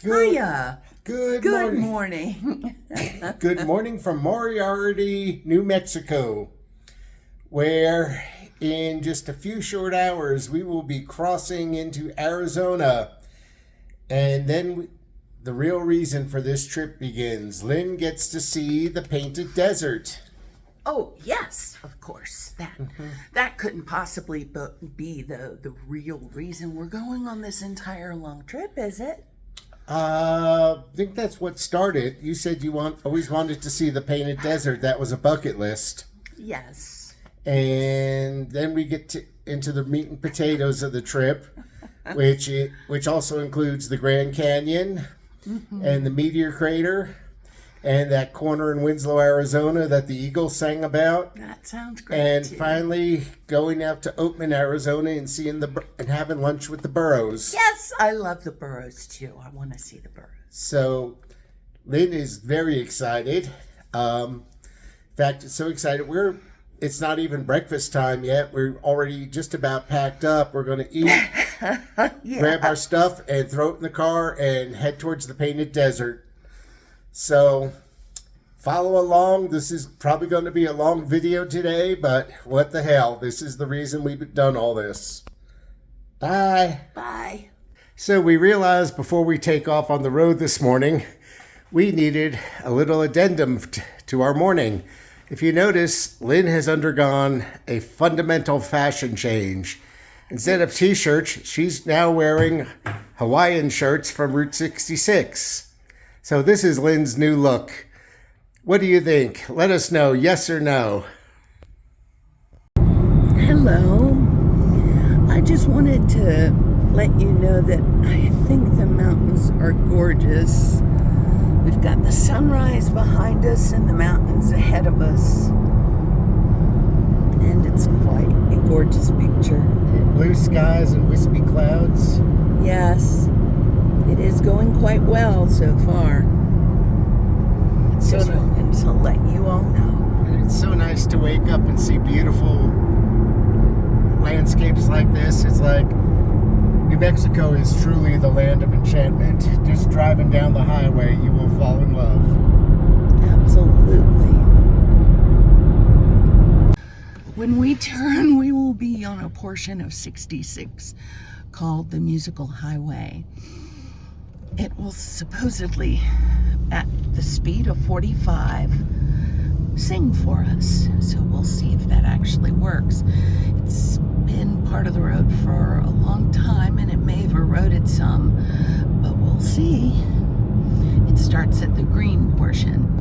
Good, Hiya. good Good morning. morning. Good morning from Moriarty, New Mexico, where in just a few short hours we will be crossing into Arizona. And then the real reason for this trip begins. Lynn gets to see the Painted Desert. Oh, yes, of course. That couldn't possibly be the real reason we're going on this entire long trip, is it? I think that's what started. You said you always wanted to see the Painted Desert. That was a bucket list. Yes. And then we get into the meat and potatoes of the trip, which also includes the Grand Canyon and the Meteor Crater and that corner in Winslow, Arizona that the Eagles sang about. That sounds great. And too. finally going out to Oatman, Arizona and and having lunch with the Burrows. Yes, I love the burros too. I want to see the burros. So Lynn is very excited. In fact, it's so excited. It's not even breakfast time yet. We're already just about packed up. We're going to eat, grab our stuff, and throw it in the car and head towards the Painted Desert. So follow along. This is probably going to be a long video today, but what the hell? This is the reason we've done all this. Bye. Bye. So we realized before we take off on the road this morning, we needed a little addendum to our morning. If you notice, Lynn has undergone a fundamental fashion change. Instead of t-shirts, she's now wearing Hawaiian shirts from Route 66. So this is Lynn's new look. What do you think? Let us know, yes or no. Hello. I just wanted to let you know that I think the mountains are gorgeous. We've got the sunrise behind us and the mountains ahead of us. And it's quite a gorgeous picture. Blue skies and wispy clouds. Yes, it is going quite well so far. Just wanted to let you all know. And it's so nice to wake up and see beautiful landscapes like this. It's like New Mexico is truly the land of enchantment. Just driving down the highway, you will fall in love. Absolutely. When we turn, we will be on a portion of 66 called the Musical Highway. It will supposedly, at the speed of 45, sing for us. So we'll see if that actually works. It's been part of the road for a long time and it may have eroded some, but we'll see. It starts at the green portion.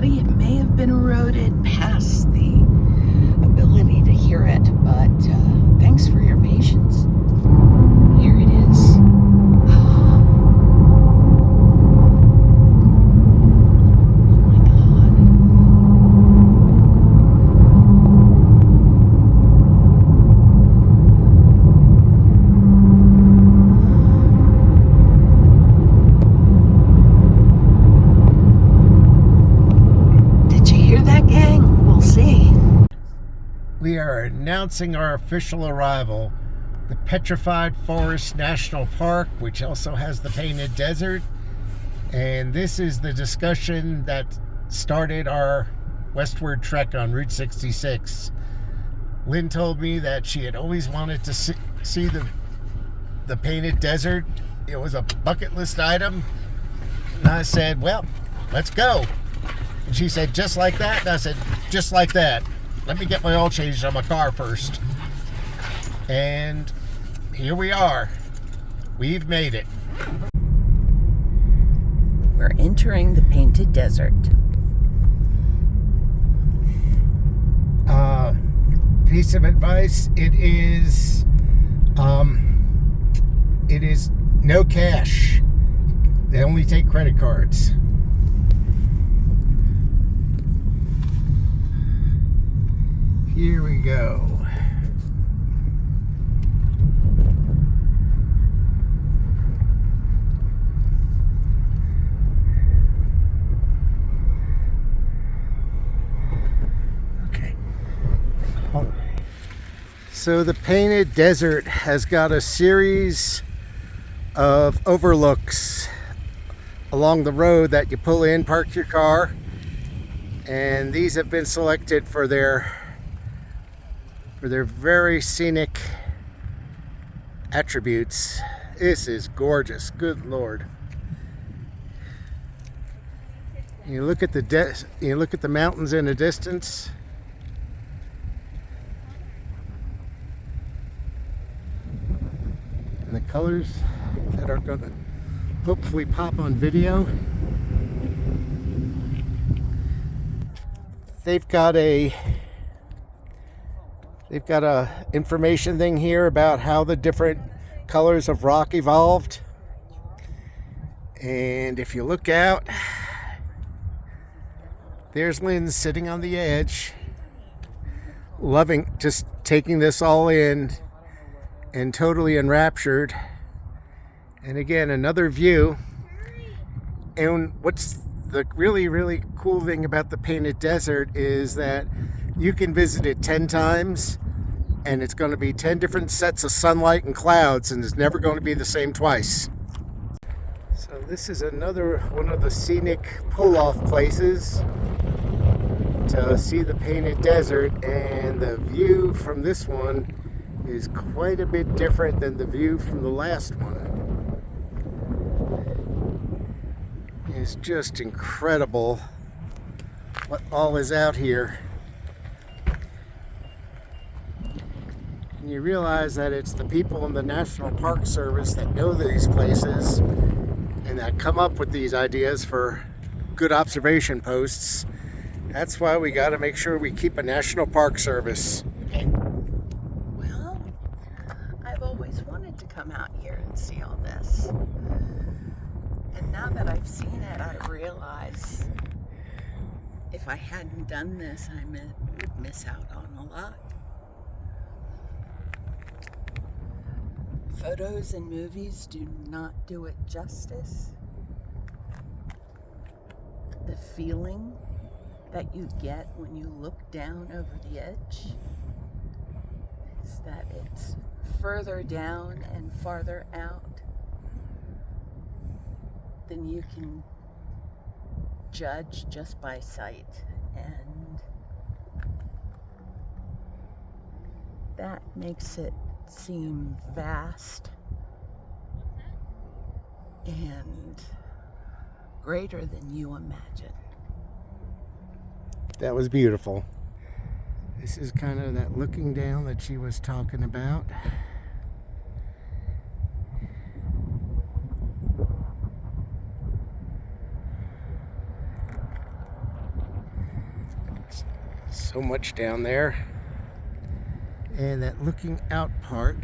It may have been eroded past the ability to hear it, but thanks for your patience. Here it is. Oh my God. We are announcing our official arrival. The Petrified Forest National Park, which also has the Painted Desert. And this is the discussion that started our westward trek on Route 66. Lynn told me that she had always wanted to see the Painted Desert. It was a bucket list item. And I said, well, let's go. And she said, just like that? And I said, just like that. Let me get my oil changed on my car first. And here we are. We've made it. We're entering the Painted Desert. piece of advice, it is no cash. They only take credit cards. Here we go. Okay. So the Painted Desert has got a series of overlooks along the road that you pull in, park your car, and these have been selected for their very scenic attributes. This is gorgeous, good Lord. You look at the mountains in the distance. And the colors that are going to hopefully pop on video. They've got a information thing here about how the different colors of rock evolved. And if you look out, there's Lynn sitting on the edge, loving, just taking this all in and totally enraptured. And again, another view. And what's the really cool thing about the Painted Desert is that you can visit it 10 times and it's going to be 10 different sets of sunlight and clouds, and it's never going to be the same twice. So this is another one of the scenic pull-off places to see the Painted Desert, and the view from this one is quite a bit different than the view from the last one. It's just incredible what all is out here. And you realize that it's the people in the National Park Service that know these places and that come up with these ideas for good observation posts. That's why we got to make sure we keep a National Park Service. Well, I've always wanted to come out here and see all this. And now that I've seen it, I realize if I hadn't done this, I would miss out on a lot. Photos and movies do not do it justice. The feeling that you get when you look down over the edge is that it's further down and farther out than you can judge just by sight, and that makes it seem vast and greater than you imagine. That was beautiful. This is kind of that looking down that she was talking about. So much down there. And that looking out part,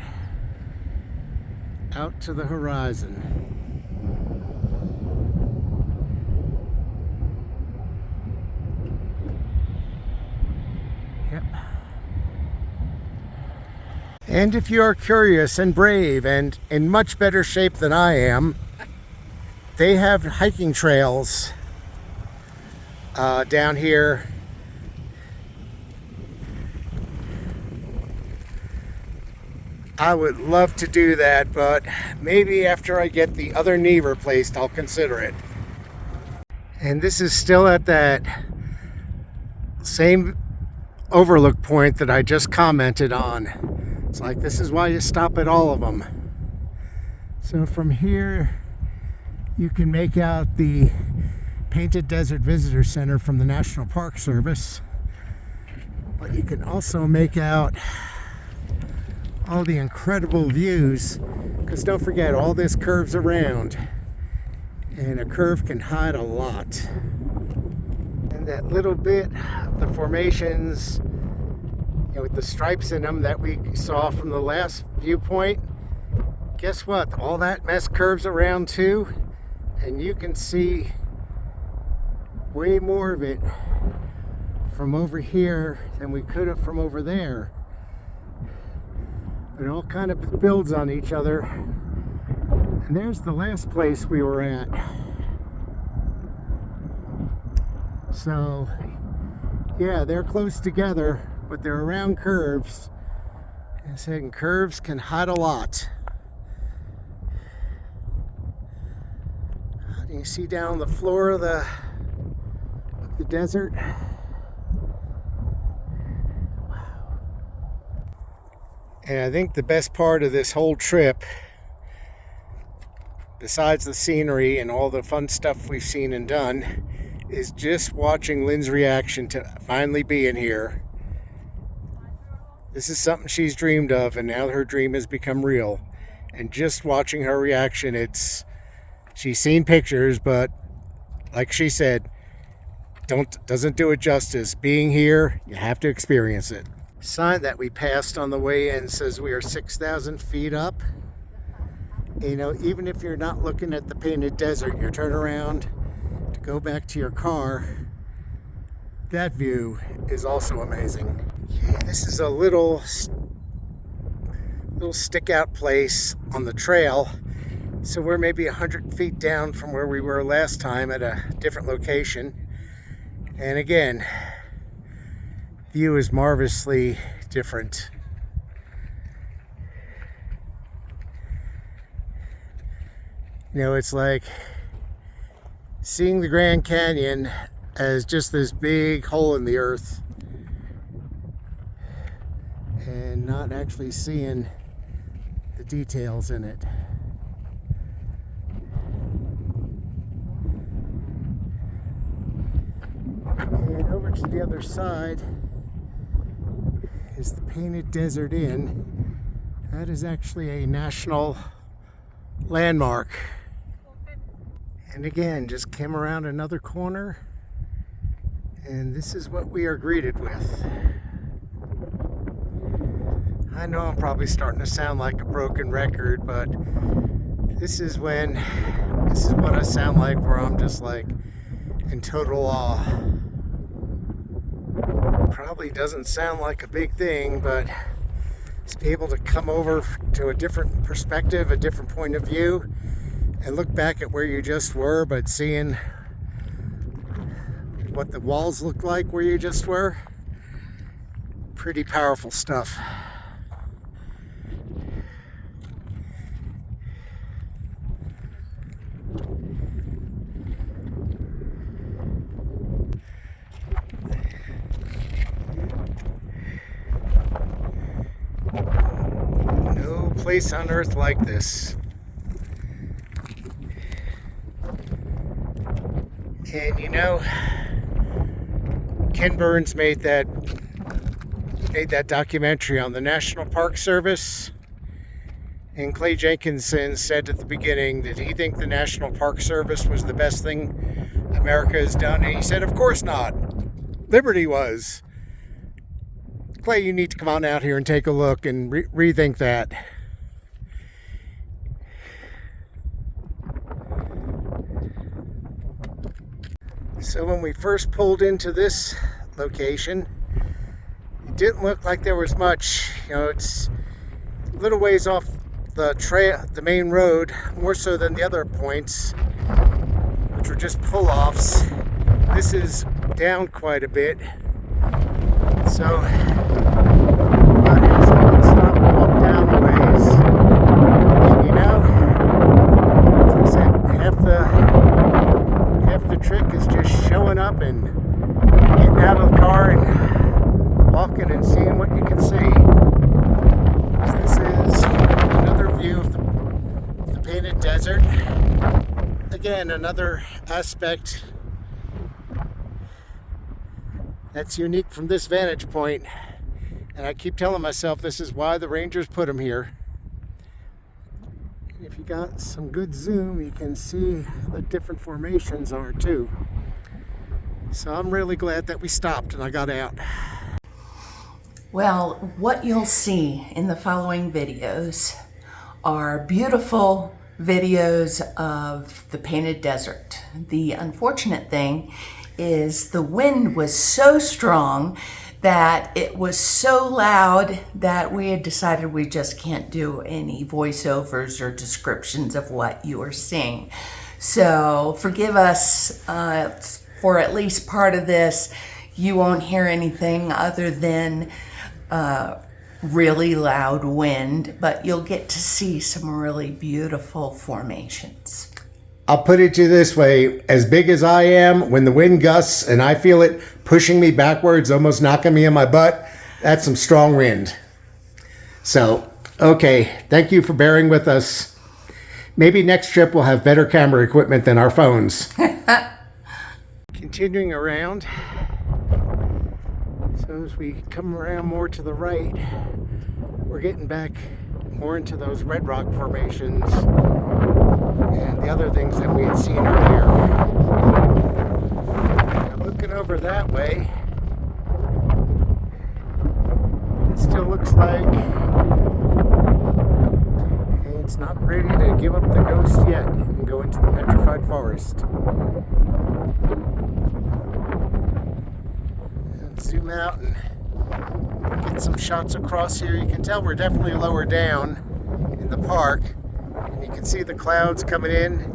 out to the horizon. Yep. And if you are curious and brave and in much better shape than I am, they have hiking trails down here. I would love to do that, but maybe after I get the other knee replaced, I'll consider it. And this is still at that same overlook point that I just commented on. It's like, this is why you stop at all of them. So from here, you can make out the Painted Desert Visitor Center from the National Park Service. But you can also make out all the incredible views, because don't forget, all this curves around, and a curve can hide a lot. And that little bit of the formations with the stripes in them that we saw from the last viewpoint. Guess what? All that mess curves around too, and you can see way more of it from over here than we could have from over there. It all kind of builds on each other. And there's the last place we were at. So, yeah, they're close together, but they're around curves. And saying curves can hide a lot. How do you see down the floor of the desert? Wow. And I think the best part of this whole trip, besides the scenery and all the fun stuff we've seen and done, is just watching Lynn's reaction to finally being here. This is something she's dreamed of, and now her dream has become real. And just watching her reaction, she's seen pictures, but like she said, doesn't do it justice. Being here, you have to experience it. Sign that we passed on the way in says we are 6,000 feet up. Even if you're not looking at the Painted Desert, you turn around to go back to your car, that view is also amazing. This is a little stick out place on the trail. So we're maybe 100 feet down from where we were last time at a different location. And again, view is marvelously different. It's like seeing the Grand Canyon as just this big hole in the earth and not actually seeing the details in it. And over to the other side is the Painted Desert Inn. That is actually a national landmark. And again, just came around another corner, and this is what we are greeted with. I know I'm probably starting to sound like a broken record, but this is what I sound like, where I'm just like in total awe. Probably doesn't sound like a big thing, but to be able to come over to a different perspective, a different point of view, and look back at where you just were, but seeing what the walls look like where you just were, pretty powerful stuff. No place on earth like this. And Ken Burns made that documentary on the National Park Service, and Clay Jenkinson said at the beginning that he think the National Park Service was the best thing America has done, and he said, of course not. Liberty was. Clay, you need to come on out here and take a look and rethink that. So when we first pulled into this location, it didn't look like there was much. It's a little ways off the trail, the main road, more so than the other points, which were just pull-offs. This is down quite a bit. So I can stop and walk down a ways. And as I said, half the trick is just showing up and getting out of the car and walking and seeing what you can see. This is another view of the Painted Desert. Again, another aspect that's unique from this vantage point. And I keep telling myself this is why the Rangers put them here. If you got some good zoom, you can see the different formations are too. So I'm really glad that we stopped and I got out. Well, what you'll see in the following videos are beautiful videos of the Painted Desert. The unfortunate thing is the wind was so strong that it was so loud that we had decided we just can't do any voiceovers or descriptions of what you are seeing. So forgive us for at least part of this. You won't hear anything other than really loud wind, but you'll get to see some really beautiful formations. I'll put it to you this way, as big as I am, when the wind gusts and I feel it pushing me backwards, almost knocking me in my butt, that's some strong wind. So, okay, thank you for bearing with us. Maybe next trip we'll have better camera equipment than our phones. Continuing around, so as we come around more to the right, we're getting back more into those red rock formations and the other things that we had seen earlier. Now looking over that way, it still looks like it's not ready to give up the ghost yet and go into the petrified forest. Let's zoom out and get some shots across here. You can tell we're definitely lower down in the park. And you can see the clouds coming in.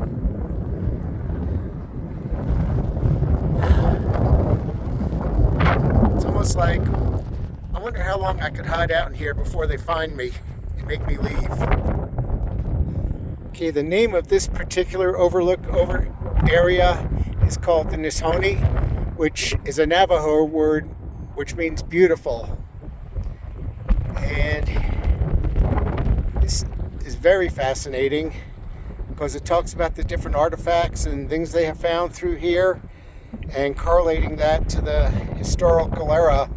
It's almost like, I wonder how long I could hide out in here before they find me and make me leave. Okay, the name of this particular area is called the Nishoni, which is a Navajo word which means beautiful. And this is very fascinating because it talks about the different artifacts and things they have found through here and correlating that to the historical era,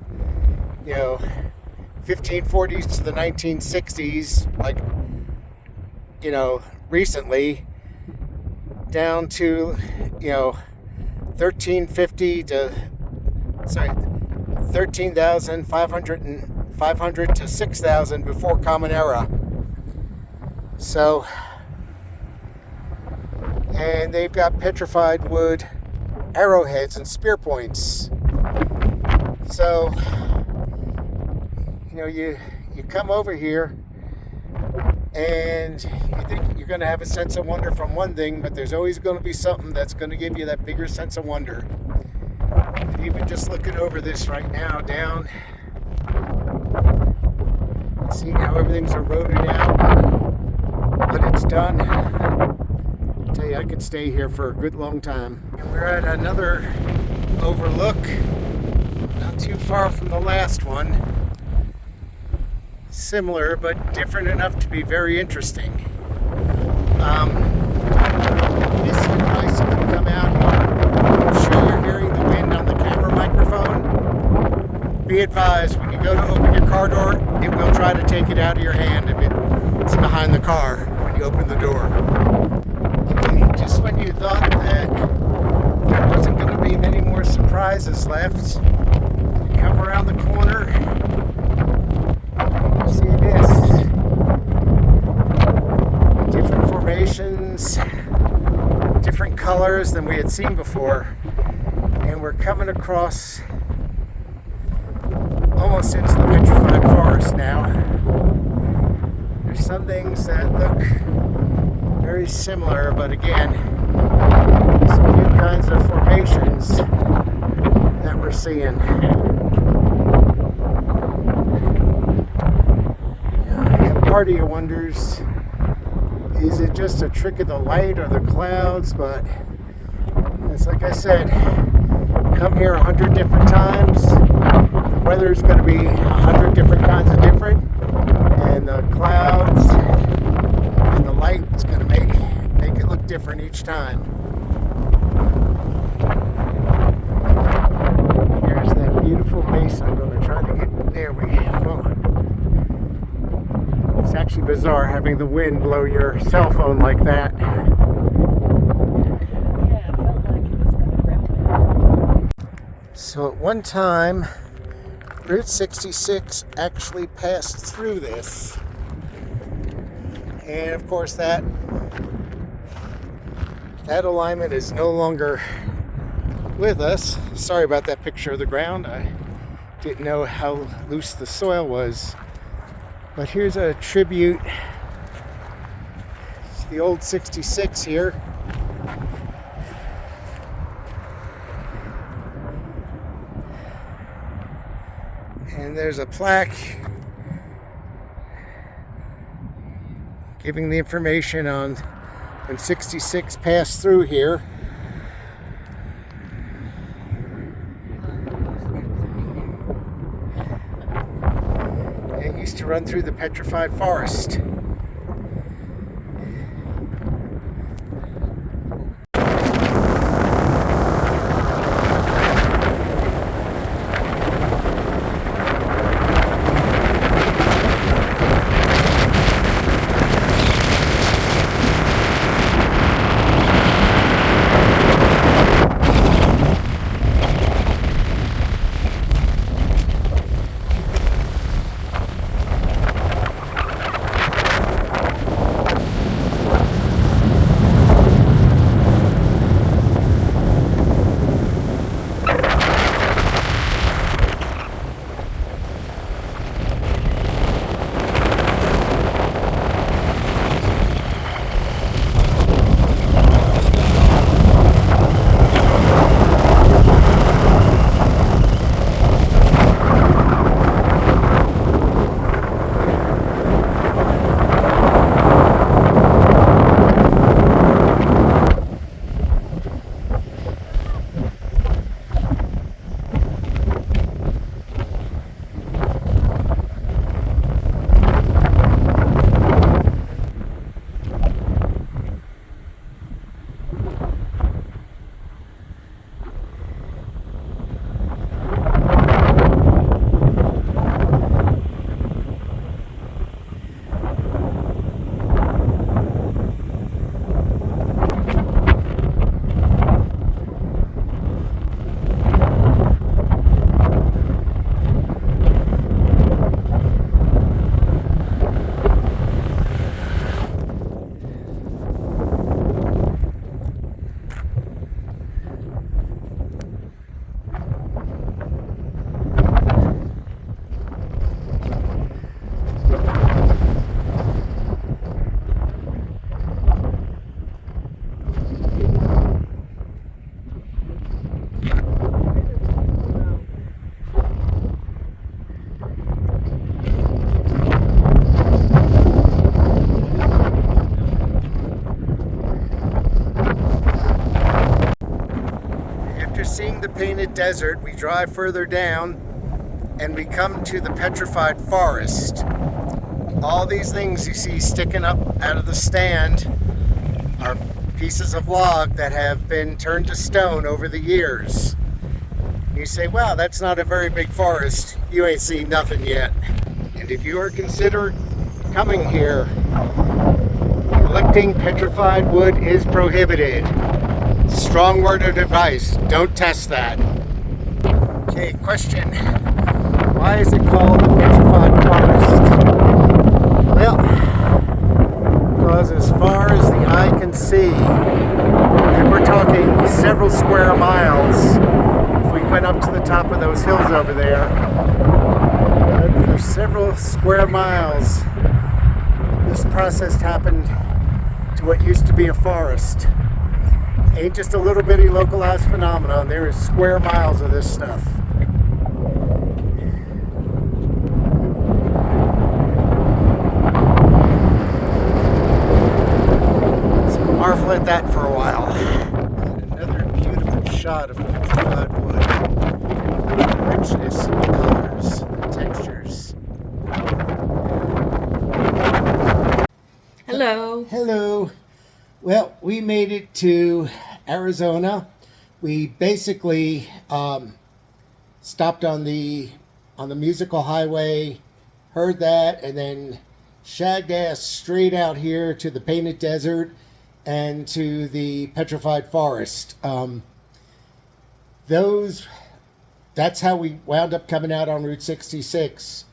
1540s to the 1960s, like, recently, down to, 13,500 to 6,000 before Common Era. So, and they've got petrified wood arrowheads and spear points. So, you come over here and you think you're going to have a sense of wonder from one thing, but there's always going to be something that's going to give you that bigger sense of wonder. And even just looking over this right now, down, seeing how everything's eroded out, but it's done. I tell you, I could stay here for a good long time. And we're at another overlook, not too far from the last one. Similar, but different enough to be very interesting. This is nice if you come out here. I'm sure you're hearing the wind on the camera microphone. Be advised, when you go to open your car door, it will try to take it out of your hand if it's behind the car when you open the door. Okay, just when you thought that there wasn't going to be many more surprises left, you come around the corner. See this, different formations, different colors than we had seen before, and we're coming across almost into the petrified forest now. There's some things that look very similar, but again, some new kinds of formations that we're seeing. Part of you wonders, is it just a trick of the light or the clouds? But it's like I said, come here 100 different times, the weather's going to be 100 different kinds of different, and the clouds and the light is going to make it look different each time. Here's that beautiful mesa. I'm going to try to get there. It's actually bizarre having the wind blow your cell phone like that. Yeah, it felt like it was going to rip it. So at one time, Route 66 actually passed through this. And of course that alignment is no longer with us. Sorry about that picture of the ground. I didn't know how loose the soil was. But here's a tribute to the old 66 here. And there's a plaque giving the information on when 66 passed through here. It used to run through the petrified forest. Seeing the Painted Desert, we drive further down and we come to the petrified forest. All these things you see sticking up out of the stand are pieces of log that have been turned to stone over the years. You say, wow, that's not a very big forest. You ain't seen nothing yet. And if you are considering coming here, collecting petrified wood is prohibited. Strong word of advice, don't test that. Okay, question. Why is it called the petrified forest? Well, because as far as the eye can see, and we're talking several square miles, if we went up to the top of those hills over there, for several square miles, this process happened to what used to be a forest. Ain't just a little bitty localized phenomenon. There is square miles of this stuff. So marvel at that for a while. Another beautiful shot of petrified wood. The richness in the colors, the textures. Hello. Hello. Well, we made it to Arizona. We basically stopped on the musical highway, heard that, and then shagged ass straight out here to the Painted Desert and to the petrified forest. Those that's how we wound up coming out on Route 66.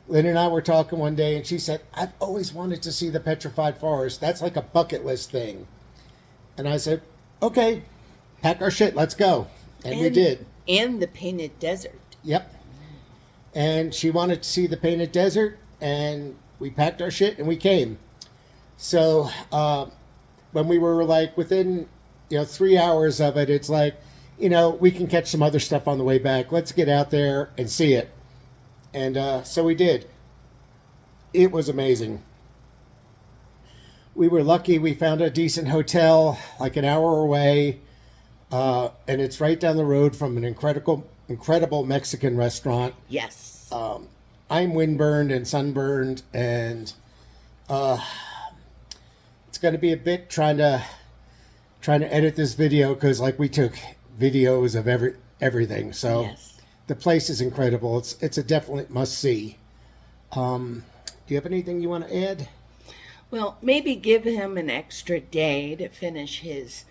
Lynn and I were talking one day, and she said, I've always wanted to see the Petrified Forest. That's like a bucket list thing. And I said, okay, pack our shit, let's go. And we did. And the Painted Desert. Yep. And she wanted to see the Painted Desert, and we packed our shit and we came. So when we were like within 3 hours of it, it's like, we can catch some other stuff on the way back. Let's get out there and see it. And so we did. It was amazing. We were lucky. We found a decent hotel like an hour away. And it's right down the road from an incredible Mexican restaurant. Yes. I'm windburned and sunburned, and it's going to be a bit trying to edit this video, because like we took videos of everything. So Yes. The place is incredible. It's a definite must see. Do you have anything you want to add? Well, maybe give him an extra day to finish his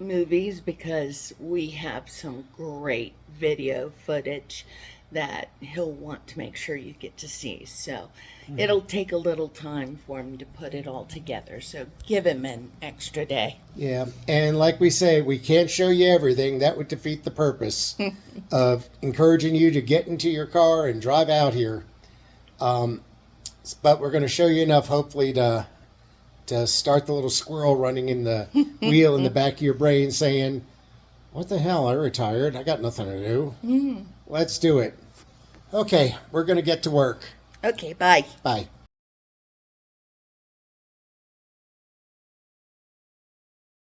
movies, because we have some great video footage that he'll want to make sure you get to see. So it'll take a little time for him to put it all together. So give him an extra day. Yeah, and like we say, we can't show you everything. That would defeat the purpose of encouraging you to get into your car and drive out here. But we're going to show you enough, hopefully, to start the little squirrel running in the wheel in the back of your brain saying, what the hell, I retired. I got nothing to do. Let's do it. Okay, we're going to get to work. Okay, bye. Bye.